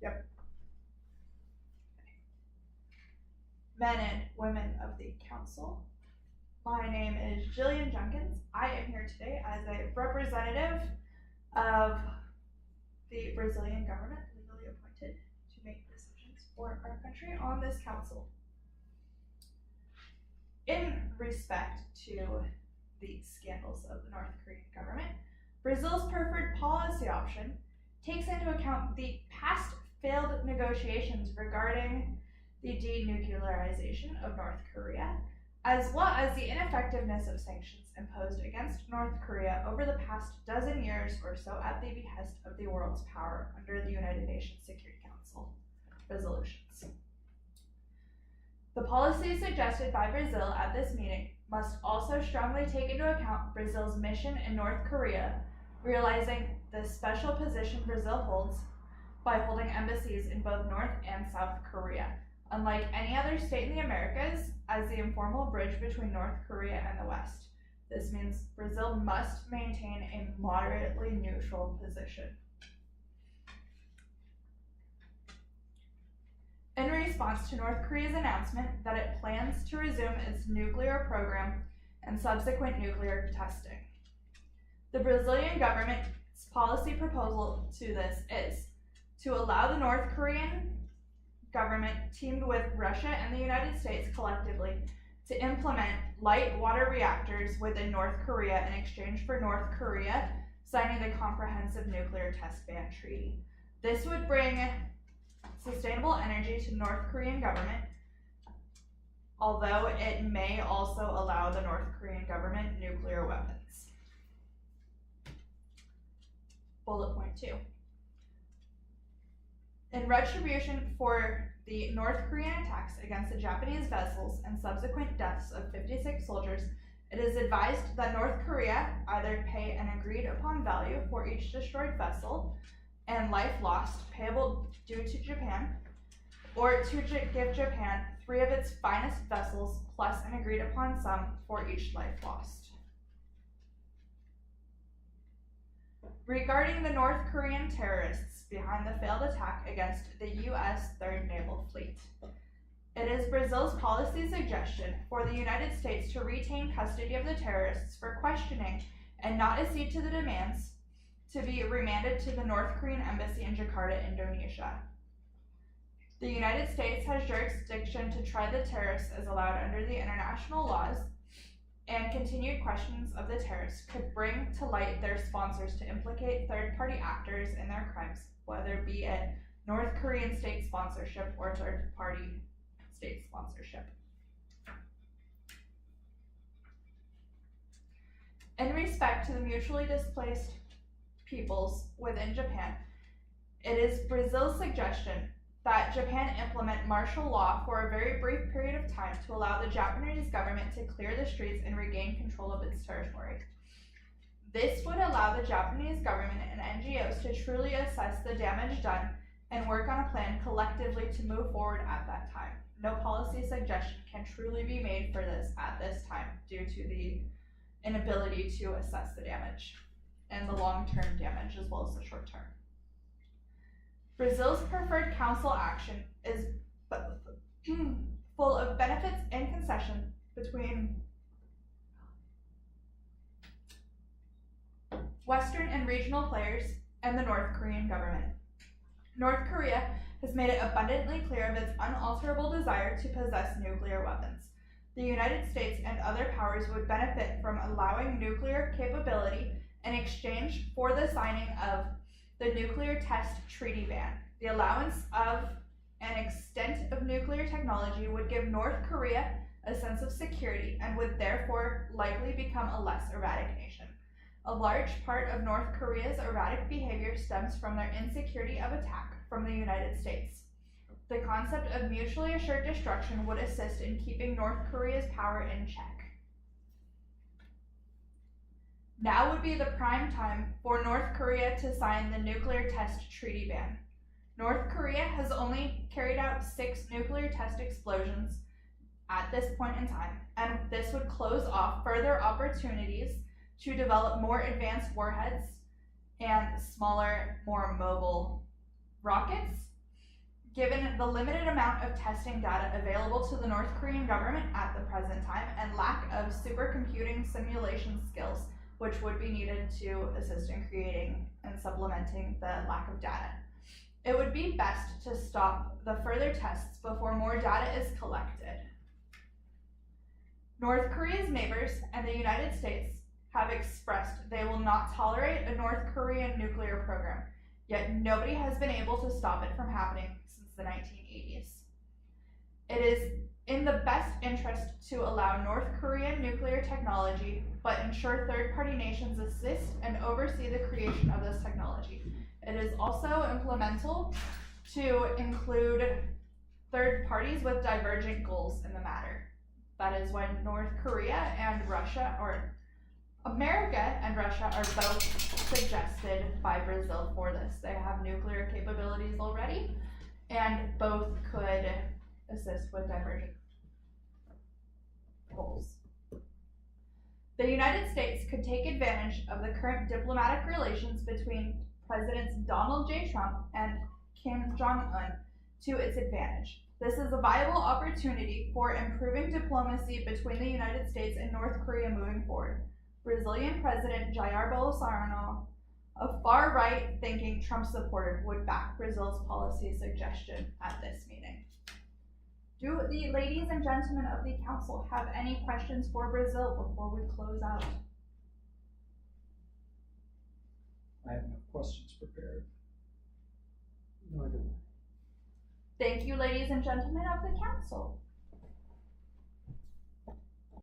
Yep. Men and women of the council. My name is Jillian Jenkins. I am here today as a representative of the Brazilian government, legally appointed to make decisions for our country on this council. In respect to the scandals of the North Korean government, Brazil's preferred policy option takes into account the past failed negotiations regarding the denuclearization of North Korea, as well as the ineffectiveness of sanctions imposed against North Korea over the past dozen years or so at the behest of the world's power under the United Nations Security Council resolutions. The policies suggested by Brazil at this meeting must also strongly take into account Brazil's mission in North Korea, realizing the special position Brazil holds by holding embassies in both North and South Korea, unlike any other state in the Americas, as the informal bridge between North Korea and the West. This means Brazil must maintain a moderately neutral position. In response to North Korea's announcement that it plans to resume its nuclear program and subsequent nuclear testing, the Brazilian government's policy proposal to this is to allow the North Korean government, teamed with Russia and the United States collectively, to implement light water reactors within North Korea in exchange for North Korea signing the Comprehensive Nuclear Test Ban Treaty. This would bring sustainable energy to North Korean government, although it may also allow the North Korean government nuclear weapons. Bullet point 2. In retribution for the North Korean attacks against the Japanese vessels and subsequent deaths of 56 soldiers, it is advised that North Korea either pay an agreed upon value for each destroyed vessel and life lost payable due to Japan, or to give Japan 3 of its finest vessels plus an agreed upon sum for each life lost. Regarding the North Korean terrorists behind the failed attack against the U.S. 3rd Naval Fleet, it is Brazil's policy suggestion for the United States to retain custody of the terrorists for questioning and not accede to the demands to be remanded to the North Korean embassy in Jakarta, Indonesia. The United States has jurisdiction to try the terrorists as allowed under the international laws, and continued questions of the terrorists could bring to light their sponsors to implicate third-party actors in their crimes, whether be it North Korean state sponsorship or third-party state sponsorship. In respect to the mutually displaced peoples within Japan, it is Brazil's suggestion that Japan implement martial law for a very brief period of time to allow the Japanese government to clear the streets and regain control of its territory. This would allow the Japanese government and NGOs to truly assess the damage done and work on a plan collectively to move forward at that time. No policy suggestion can truly be made for this at this time due to the inability to assess the damage and the long-term damage as well as the short-term. Brazil's preferred council action is full of benefits and concessions between Western and regional players and the North Korean government. North Korea has made it abundantly clear of its unalterable desire to possess nuclear weapons. The United States and other powers would benefit from allowing nuclear capability in exchange for the signing of the Nuclear Test Treaty Ban. The allowance of an extent of nuclear technology would give North Korea a sense of security and would therefore likely become a less erratic nation. A large part of North Korea's erratic behavior stems from their insecurity of attack from the United States. The concept of mutually assured destruction would assist in keeping North Korea's power in check. Now would be the prime time for North Korea to sign the Nuclear Test Treaty Ban. North Korea has only carried out 6 nuclear test explosions at this point in time, and this would close off further opportunities to develop more advanced warheads and smaller, more mobile rockets Given the limited amount of testing data available to the North Korean government at the present time and lack of supercomputing simulation skills, which would be needed to assist in creating and supplementing the lack of data, it would be best to stop the further tests before more data is collected. North Korea's neighbors and the United States have expressed they will not tolerate a North Korean nuclear program, yet nobody has been able to stop it from happening since the 1980s. It is in the best interest to allow North Korean nuclear technology, but ensure third-party nations assist and oversee the creation of this technology. It is also implemental to include third parties with divergent goals in the matter. That is when North Korea and Russia, or America and Russia, are both suggested by Brazil for this. They have nuclear capabilities already, and both could assist with divergent goals. The United States could take advantage of the current diplomatic relations between Presidents Donald J. Trump and Kim Jong-un to its advantage. This is a viable opportunity for improving diplomacy between the United States and North Korea moving forward. Brazilian President Jair Bolsonaro, a far-right thinking Trump supporter, would back Brazil's policy suggestion at this meeting. Do the ladies and gentlemen of the council have any questions for Brazil before we close out? I have no questions prepared. No, I don't. Thank you, ladies and gentlemen of the council.